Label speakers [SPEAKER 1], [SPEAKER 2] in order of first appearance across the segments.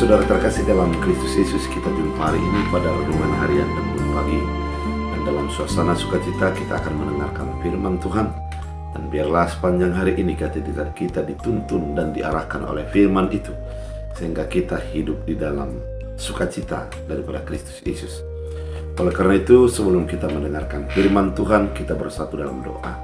[SPEAKER 1] Saudara terkasih dalam Kristus Yesus, kita jumpa hari ini pada renungan harian dan pagi. Dan dalam suasana sukacita kita akan mendengarkan firman Tuhan. Dan biarlah sepanjang hari ini kita dituntun dan diarahkan oleh firman itu, sehingga kita hidup di dalam sukacita daripada Kristus Yesus. Oleh karena itu, sebelum kita mendengarkan firman Tuhan, kita bersatu dalam doa.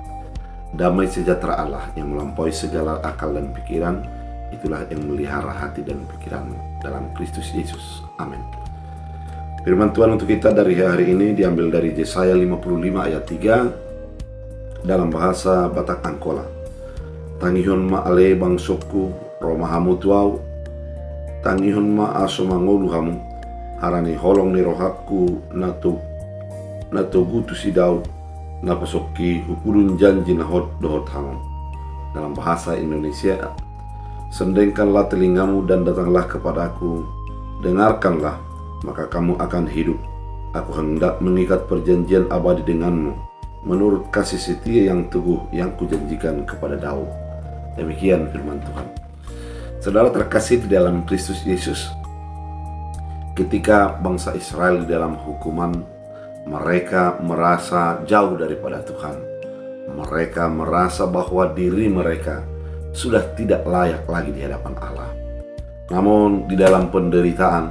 [SPEAKER 1] Damai sejahtera Allah yang melampaui segala akal dan pikiran, itulah yang melihara hati dan pikiranmu dalam Kristus Yesus. Amin. Firman Tuhan untuk kita dari hari ini diambil dari Yesaya 55 ayat 3 dalam bahasa Batak Angkola. Tangihon ma ale bangsokku romahamu tuau, tangihon ma aso mangoluhamu, harani holong ni rohakku natogutu sidau, napasoki hukulun janji nahot dohot hamam. Dalam bahasa Indonesia, sendengkanlah telingamu dan datanglah kepadaku, dengarkanlah, maka kamu akan hidup. Aku hendak mengikat perjanjian abadi denganmu, menurut kasih setia yang teguh yang kujanjikan kepada Daud. Demikian firman Tuhan. Saudara terkasih di dalam Kristus Yesus, ketika bangsa Israel di dalam hukuman, mereka merasa jauh daripada Tuhan. Mereka merasa bahwa diri mereka sudah tidak layak lagi di hadapan Allah. Namun di dalam penderitaan,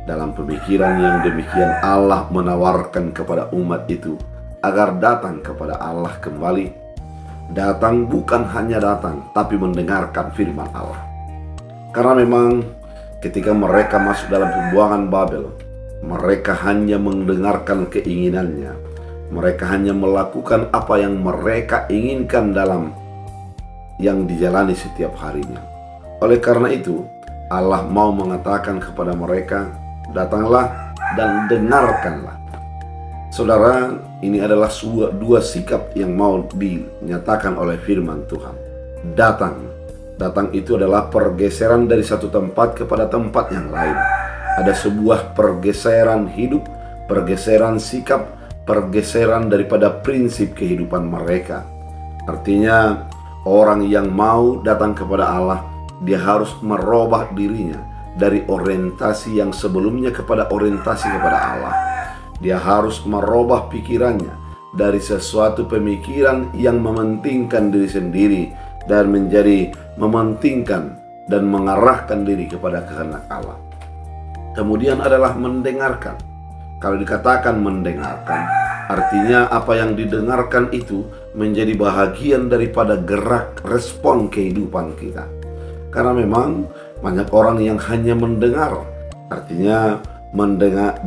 [SPEAKER 1] dalam pemikiran yang demikian, Allah menawarkan kepada umat itu agar datang kepada Allah kembali. Datang bukan hanya datang, tapi mendengarkan firman Allah. Karena memang ketika mereka masuk dalam pembuangan Babel, mereka hanya mendengarkan keinginannya. Mereka hanya melakukan apa yang mereka inginkan dalam yang dijalani setiap harinya. Oleh karena itu, Allah mau mengatakan kepada mereka, datanglah dan dengarkanlah. Saudara, ini adalah dua sikap yang mau dinyatakan oleh firman Tuhan. Datang itu adalah pergeseran dari satu tempat kepada tempat yang lain. Ada sebuah pergeseran hidup, pergeseran sikap, pergeseran daripada prinsip kehidupan mereka. Artinya, orang yang mau datang kepada Allah, dia harus merubah dirinya dari orientasi yang sebelumnya kepada orientasi kepada Allah. Dia harus merubah pikirannya dari sesuatu pemikiran yang mementingkan diri sendiri dan menjadi mementingkan dan mengarahkan diri kepada kehendak Allah. Kemudian adalah mendengarkan. Kalau dikatakan mendengarkan, artinya apa yang didengarkan itu menjadi bahagian daripada gerak respon kehidupan kita. Karena memang banyak orang yang hanya mendengar, artinya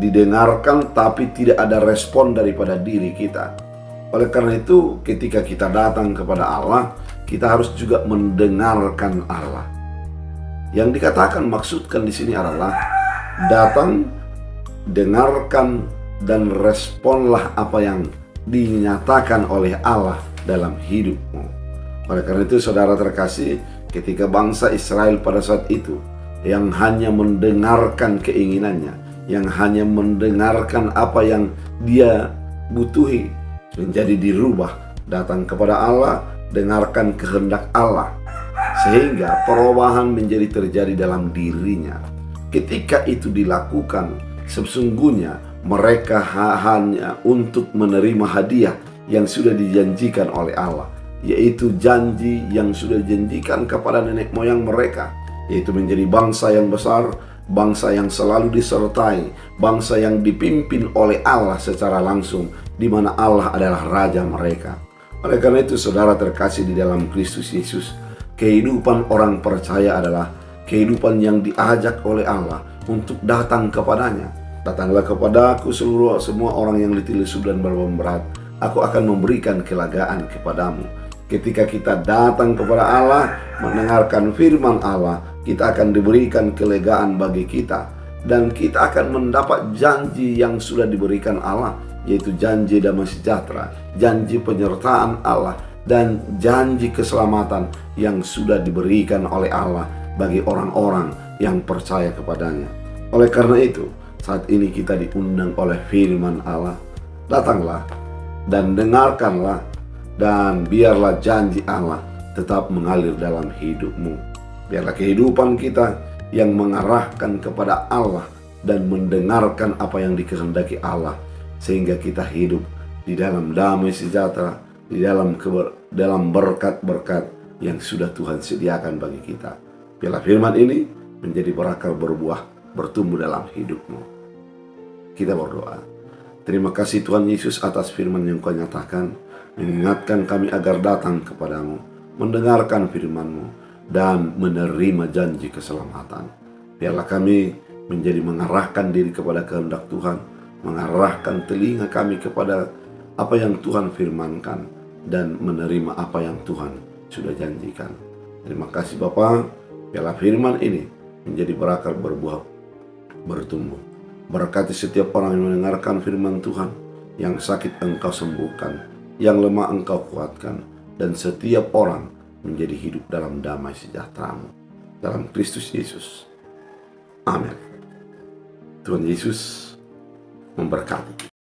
[SPEAKER 1] didengarkan tapi tidak ada respon daripada diri kita. Oleh karena itu, ketika kita datang kepada Allah, kita harus juga mendengarkan Allah. Yang dikatakan maksudkan di sini adalah datang, dengarkan, dan responlah apa yang dinyatakan oleh Allah dalam hidupmu. Oleh karena itu, saudara terkasih, ketika bangsa Israel pada saat itu yang hanya mendengarkan keinginannya, yang hanya mendengarkan apa yang dia butuhi, menjadi dirubah, datang kepada Allah, dengarkan kehendak Allah, sehingga perubahan menjadi terjadi dalam dirinya. Ketika itu dilakukan, sesungguhnya mereka hanya untuk menerima hadiah yang sudah dijanjikan oleh Allah, yaitu janji yang sudah dijanjikan kepada nenek moyang mereka, yaitu menjadi bangsa yang besar, bangsa yang selalu disertai, bangsa yang dipimpin oleh Allah secara langsung, di mana Allah adalah raja mereka. Oleh karena itu, saudara terkasih di dalam Kristus Yesus, kehidupan orang percaya adalah kehidupan yang diajak oleh Allah untuk datang kepadanya. Datanglah kepadaku semua orang yang letih lesu dan berbeban berat, aku akan memberikan kelegaan kepadamu. Ketika kita datang kepada Allah, mendengarkan firman Allah, kita akan diberikan kelegaan bagi kita, dan kita akan mendapat janji yang sudah diberikan Allah, yaitu janji damai sejahtera, janji penyertaan Allah, dan janji keselamatan yang sudah diberikan oleh Allah bagi orang-orang yang percaya kepadanya. Oleh karena itu, saat ini kita diundang oleh firman Allah, datanglah dan dengarkanlah, dan biarlah janji Allah tetap mengalir dalam hidupmu. Biarlah kehidupan kita yang mengarahkan kepada Allah dan mendengarkan apa yang dikehendaki Allah, sehingga kita hidup di dalam damai sejahtera, di dalam berkat-berkat yang sudah Tuhan sediakan bagi kita. Biarlah firman ini menjadi berakar berbuah, bertumbuh dalam hidupmu. Kita berdoa. Terima kasih Tuhan Yesus atas firman yang Kau nyatakan, mengingatkan kami agar datang kepadamu, mendengarkan firman-Mu, dan menerima janji keselamatan. Biarlah kami menjadi mengarahkan diri kepada kehendak Tuhan, mengarahkan telinga kami kepada apa yang Tuhan firmankan, dan menerima apa yang Tuhan sudah janjikan. Terima kasih Bapa. Biarlah firman ini menjadi berakar berbuah, bertumbuh. Berkati setiap orang yang mendengarkan firman Tuhan. Yang sakit Engkau sembuhkan, yang lemah Engkau kuatkan, dan setiap orang menjadi hidup dalam damai sejahtera-Mu dalam Kristus Yesus. Amin. Tuhan Yesus memberkati.